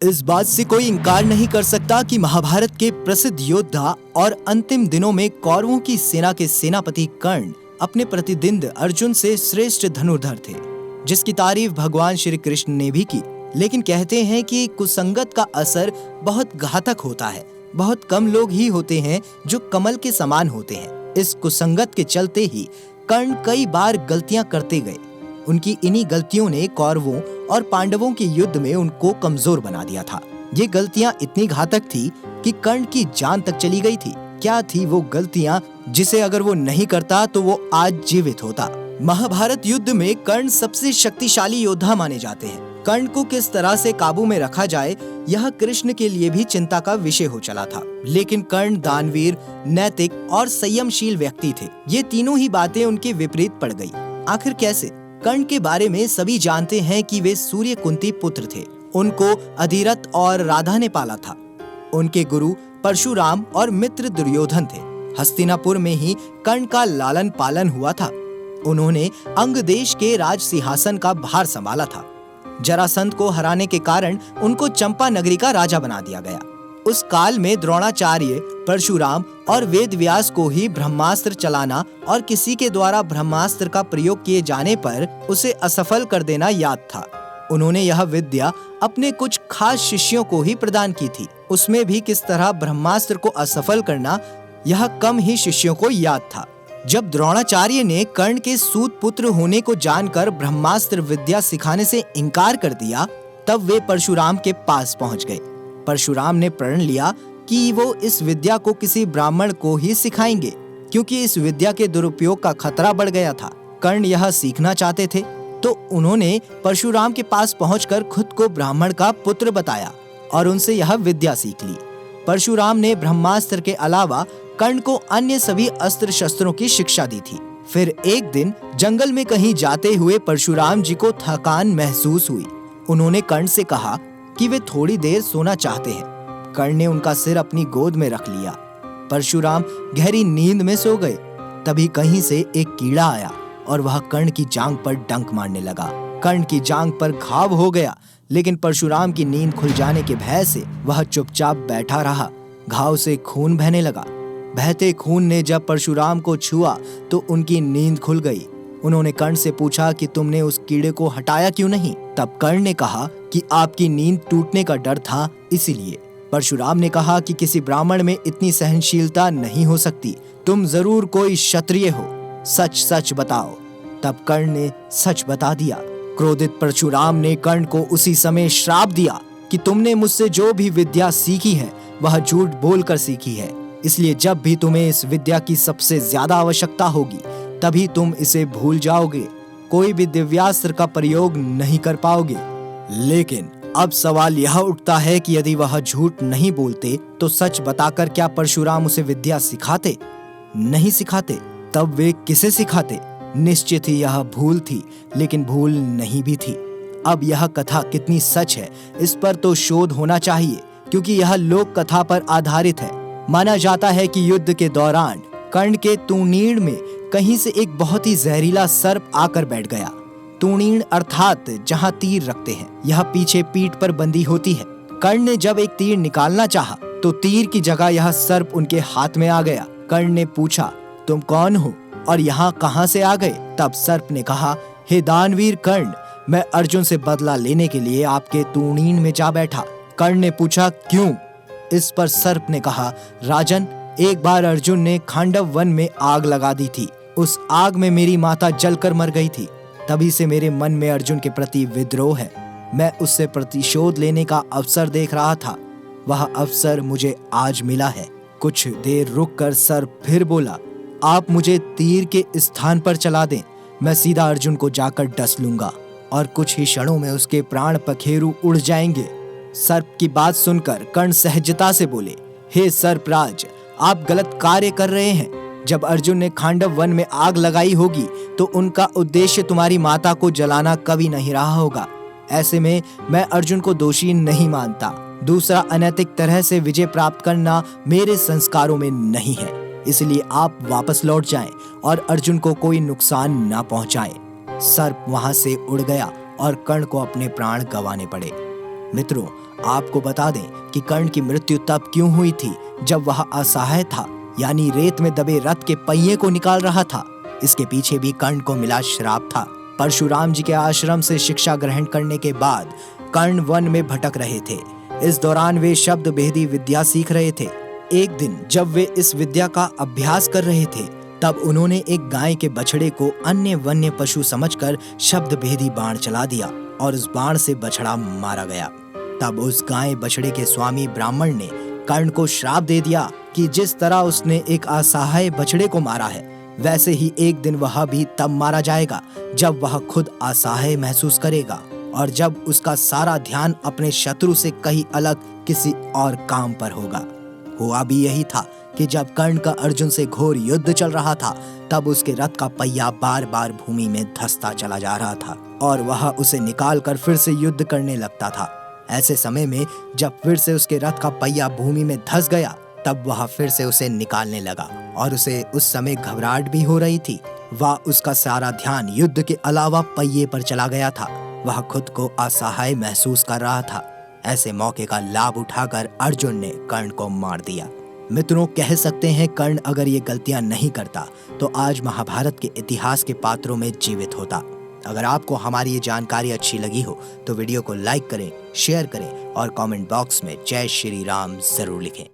इस बात से कोई इनकार नहीं कर सकता कि महाभारत के प्रसिद्ध योद्धा और अंतिम दिनों में कौरवों की सेना के सेनापति कर्ण अपने प्रतिद्वंद अर्जुन से श्रेष्ठ धनुर्धर थे, जिसकी तारीफ भगवान श्री कृष्ण ने भी की। लेकिन कहते हैं कि कुसंगत का असर बहुत घातक होता है। बहुत कम लोग ही होते हैं जो कमल के समान होते हैं। इस कुसंगत के चलते ही कर्ण कई बार गलतियां करते गए। उनकी इन्हीं गलतियों ने कौरवों और पांडवों के युद्ध में उनको कमजोर बना दिया था। ये गलतियां इतनी घातक थी कि कर्ण की जान तक चली गई थी। क्या थी वो गलतियां जिसे अगर वो नहीं करता तो वो आज जीवित होता? महाभारत युद्ध में कर्ण सबसे शक्तिशाली योद्धा माने जाते हैं। कर्ण को किस तरह से काबू में रखा जाए, यह कृष्ण के लिए भी चिंता का विषय हो चला था। लेकिन कर्ण दानवीर, नैतिक और संयमशील व्यक्ति थे। ये तीनों ही बातें उनके विपरीत पड़ गई। आखिर कैसे? कर्ण के बारे में सभी जानते हैं कि वे सूर्य कुंती पुत्र थे। उनको अधिरथ और राधा ने पाला था। उनके गुरु परशुराम और मित्र दुर्योधन थे। हस्तिनापुर में ही कर्ण का लालन पालन हुआ था। उन्होंने अंग देश के राज सिंहासन का भार संभाला था। जरासंध को हराने के कारण उनको चंपा नगरी का राजा बना दिया गया। उस काल में द्रोणाचार्य, परशुराम और वेदव्यास को ही ब्रह्मास्त्र चलाना और किसी के द्वारा ब्रह्मास्त्र का प्रयोग किए जाने पर उसे असफल कर देना याद था। उन्होंने यह विद्या अपने कुछ खास शिष्यों को ही प्रदान की थी। उसमें भी किस तरह ब्रह्मास्त्र को असफल करना, यह कम ही शिष्यों को याद था। जब द्रोणाचार्य ने कर्ण के सूत पुत्र होने को जानकर ब्रह्मास्त्र विद्या सिखाने से इनकार कर दिया, तब वे परशुराम के पास पहुंच गए। परशुराम ने प्रण लिया कि वो इस विद्या को किसी ब्राह्मण को ही सिखाएंगे, क्योंकि इस विद्या के दुरुपयोग का खतरा बढ़ गया था। कर्ण यह सीखना चाहते थे, तो उन्होंने परशुराम के पास पहुंचकर खुद को ब्राह्मण का पुत्र बताया और उनसे यह विद्या सीख ली। परशुराम ने ब्रह्मास्त्र के अलावा कर्ण को अन्य सभी अस्त्र शस्त्रों की शिक्षा दी थी। फिर एक दिन जंगल में कहीं जाते हुए परशुराम जी को थकान महसूस हुई। उन्होंने कर्ण से कहा कि वे थोड़ी देर सोना चाहते हैं। कर्ण ने उनका सिर अपनी गोद में रख लिया। परशुराम गहरी नींद में सो गए। तभी कहीं से एक कीड़ा आया और वह कर्ण की जांघ पर डंक मारने लगा। कर्ण की जांघ पर घाव हो गया, लेकिन परशुराम की नींद खुल जाने के भय से वह चुपचाप बैठा रहा। घाव से खून बहने लगा। बहते खून ने जब परशुराम को छुआ तो उनकी नींद खुल गई। उन्होंने कर्ण से पूछा कि तुमने उस कीड़े को हटाया क्यों नहीं? तब कर्ण ने कहा कि आपकी नींद टूटने का डर था, इसीलिए। परशुराम ने कहा कि किसी ब्राह्मण में इतनी सहनशीलता नहीं हो सकती। तुम जरूर कोई क्षत्रिय हो, सच सच बताओ। तब कर्ण ने सच बता दिया। क्रोधित परशुराम ने कर्ण को उसी समय श्राप दिया कि तुमने मुझसे जो भी विद्या सीखी है वह झूठ बोलकर सीखी है, इसलिए जब भी तुम्हें इस विद्या की सबसे ज्यादा आवश्यकता होगी तभी तुम इसे भूल जाओगे। कोई भी दिव्यास्त्र का प्रयोग नहीं कर पाओगे। लेकिन अब सवाल यह उठता है कि यदि वह झूठ नहीं बोलते तो सच बताकर क्या परशुराम उसे विद्या सिखाते? नहीं सिखाते। तब वे किसे सिखाते? निश्चित ही यह भूल थी, लेकिन भूल नहीं भी थी। अब यह कथा कितनी सच है, इस पर तो शोध होना चाहिए, क्योंकि यह लोक कथा पर आधारित है। माना जाता है कि युद्ध के दौरान कर्ण के तूणीर में कहीं से एक बहुत ही जहरीला सर्प आकर बैठ गया। तूणीर अर्थात जहां तीर रखते हैं, यह पीछे पीठ पर बंधी होती है। कर्ण ने जब एक तीर निकालना चाहा तो तीर की जगह यह सर्प उनके हाथ में आ गया। कर्ण ने पूछा, तुम कौन हो और यहाँ कहाँ से आ गए? तब सर्प ने कहा, हे दानवीर कर्ण, मैं अर्जुन से बदला लेने के लिए आपके तूणीर में जा बैठा। कर्ण ने पूछा, क्यों? इस पर सर्प ने कहा, राजन, एक बार अर्जुन ने खांडव वन में आग लगा दी थी। उस आग में मेरी माता जलकर मर गई थी। तभी से मेरे मन में अर्जुन के प्रति विद्रोह है। मैं उससे प्रतिशोध लेने का अवसर देख रहा था। वह अवसर मुझे आज मिला है। कुछ देर रुककर सर्प फिर बोला, आप मुझे तीर के स्थान पर चला दें, मैं सीधा अर्जुन को जाकर डस लूंगा और कुछ ही क्षणों में उसके प्राण पखेरु उड़ जाएंगे। सर्प की बात सुनकर कर्ण सहजता से बोले, हे सर्पराज, आप गलत कार्य कर रहे हैं। जब अर्जुन ने खांडव वन में आग लगाई होगी तो उनका उद्देश्य तुम्हारी माता को जलाना कभी नहीं रहा होगा। ऐसे में मैं अर्जुन को दोषी नहीं मानता। दूसरा, अनैतिक तरह से विजय प्राप्त करना मेरे संस्कारों में नहीं है, इसलिए आप वापस लौट जाएं और अर्जुन को कोई नुकसान न पहुंचाएं। सर्प वहां से उड़ गया और कर्ण को अपने प्राण गंवाने पड़े। मित्रों, आपको बता दें कि कर्ण की मृत्यु तब क्यों हुई थी जब वह असहाय था, यानी रेत में दबे रथ के पहिए को निकाल रहा था। इसके पीछे भी कर्ण को मिला श्राप था। परशुराम जी के आश्रम से शिक्षा ग्रहण करने के बाद कर्ण वन में भटक रहे थे। इस दौरान वे शब्द भेदी विद्या सीख रहे थे। एक दिन जब वे इस विद्या का अभ्यास कर रहे थे, तब उन्होंने एक गाय के बछड़े को अन्य वन्य पशु समझकर शब्द भेदी बाण चला दिया और उस बाण से बछड़ा मारा गया। तब उस गाय बछड़े के स्वामी ब्राह्मण ने कर्ण को श्राप दे दिया कि जिस तरह उसने एक असहाय बछड़े को मारा है, वैसे ही एक दिन वह भी तब मारा जाएगा जब वह खुद असहाय महसूस करेगा और जब उसका सारा ध्यान अपने शत्रु से कहीं अलग किसी और काम पर होगा। हुआ भी यही था कि जब कर्ण का अर्जुन से घोर युद्ध चल रहा था, तब उसके रथ का पहिया बार बार भूमि में धंसता चला जा रहा था और वह उसे निकाल कर फिर से युद्ध करने लगता था। ऐसे समय में जब फिर से उसके रथ का पहिया भूमि में धंस गया, तब वह फिर से उसे निकालने लगा और उसे उस समय घबराहट भी हो रही थी। वह उसका सारा ध्यान युद्ध के अलावा पहिए पर चला गया था। वह खुद को असहाय महसूस कर रहा था। ऐसे मौके का लाभ उठाकर अर्जुन ने कर्ण को मार दिया। मित्रों, कह सकते हैं कर्ण अगर ये गलतियां नहीं करता तो आज महाभारत के इतिहास के पात्रों में जीवित होता। अगर आपको हमारी ये जानकारी अच्छी लगी हो तो वीडियो को लाइक करें, शेयर करें और कमेंट बॉक्स में जय श्री राम जरूर लिखें।